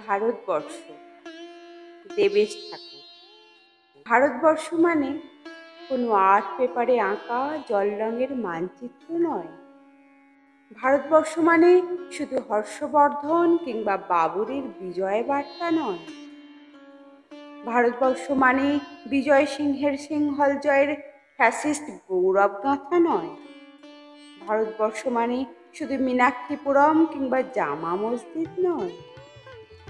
ভারতবর্ষ, দেবেশ ঠাকুর। ভারতবর্ষ মানে কোনো আর্ট পেপারে আঁকা জল রঙের মানচিত্র নয়। ভারতবর্ষ মানে শুধু হর্ষবর্ধন কিংবা বাবরের বিজয় বার্তা নয়। ভারতবর্ষ মানে বিজয় সিংহের সিংহল জয়ের ফ্যাসিস্ট গৌরবগাথা নয়। ভারতবর্ষ মানে শুধু মীনাক্ষীপুরম কিংবা জামা মসজিদ নয়।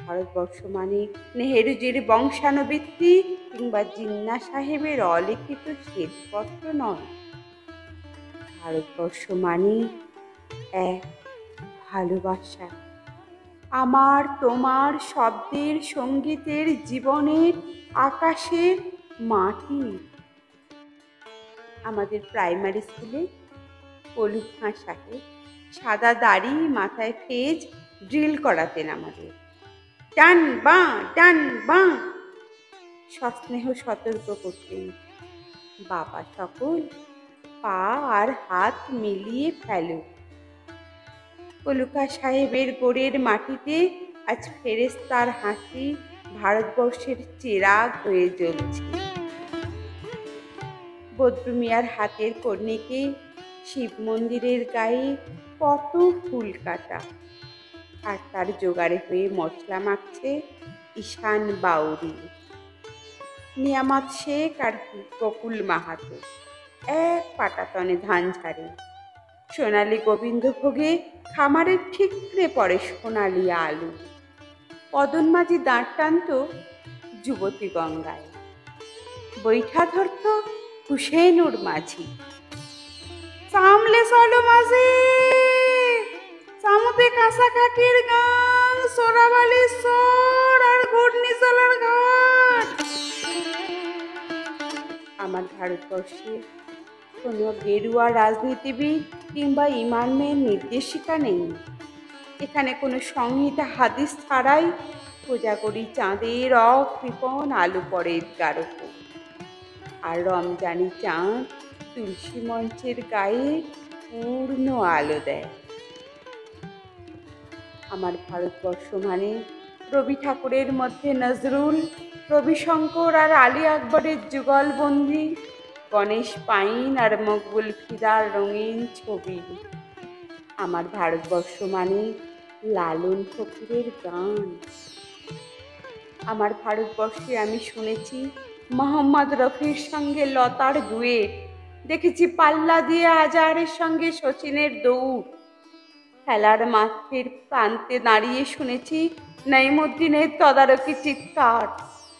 ভারতবর্ষ মানে নেহেরুজির বংশানুবৃত্তি কিংবা জিন্না সাহেবের অলিখিত শ্বেতপত্র নয়। ভারতবর্ষ মানে এক ভালোবাসা, আমার তোমার শব্দের, সঙ্গীতের, জীবনের, আকাশের, মাটির। আমাদের প্রাইমারি স্কুলে পলু খাঁ সাহেব সাদা দাড়ি, মাথায় ফেজ ড্রিল করাতেন আমাদের। ডান বাঁ, ডান বাঁ সস্নেহ সতর্ক করতেন। বাবা সকল পা আর হাত মিলিয়ে ফেলো। পলুকা সাহেবের গোড়ের মাটিতে আজ ফেরেশতার হাসি ভারতবর্ষের চেরাগ হয়ে জ্বলছে। বদ্রু মিয়ার হাতের কর্ণিকে শিব মন্দিরের গায়ে কত ফুল কাটা, আর তার জোগাড়ে হয়ে মশলা মাখছে ঈশান বাউরি। নিয়ামত শেখ আর বকুল মাহাতো এক পাটাতনে ধান ঝাড়ে। সোনালী গোবিন্দভোগে খামারের ঠিকরে পড়ে সোনালি আলু। পদন মাঝি দাঁড় টানত যুবতী গঙ্গায়, বৈঠা ধরত হুসেনুর মাঝি। সামলে চলো মাঝি, চামতে কাঁচা কাকির গান, সোরাবালির সোর আর ঘূর্ণিঝড়ের ঘাট। আমার ভারতবর্ষে কোনো গেরুয়া রাজনীতিবিদ কিংবা ইমামের নির্দেশিকা নেই। এখানে কোনো সংহিতা হাদিস ছাড়াই কোজাগরি চাঁদের অকৃপণ আলো পড়ে গাঢ়, আর রমজানি চাঁদ তুলসী মঞ্চের গায়ে পূর্ণ আলো দেয়। আমার ভারতবর্ষ মানে রবি ঠাকুরের মধ্যে নজরুল, রবিশঙ্কর আর আলী আকবরের যুগলবন্দি, গণেশ পাইন আর মকবুল ফিদার রঙিন ছবি। আমার ভারতবর্ষ মানে লালন ফকিরের গান। আমার ভারতবর্ষে আমি শুনেছি মোহাম্মদ রফির সঙ্গে লতার ডুয়েট, দেখেছি পাল্লা দিয়ে আজহারের সঙ্গে শচীনের দৌড়, খেলার মাঠের প্রান্তে দাঁড়িয়ে শুনেছি নাইমুদ্দিনের তদারকি চিৎকার,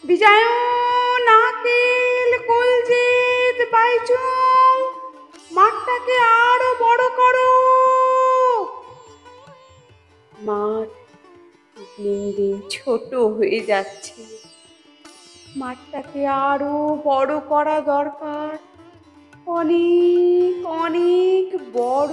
বিজয়ন, আকিল, কুলজিৎ, বাইচুং, মাঠটাকে আরো বড় করো। মাঠ দিন দিন ছোট হয়ে যাচ্ছে, মাঠটাকে আরো বড় করা দরকার, অনেক অনেক বড়।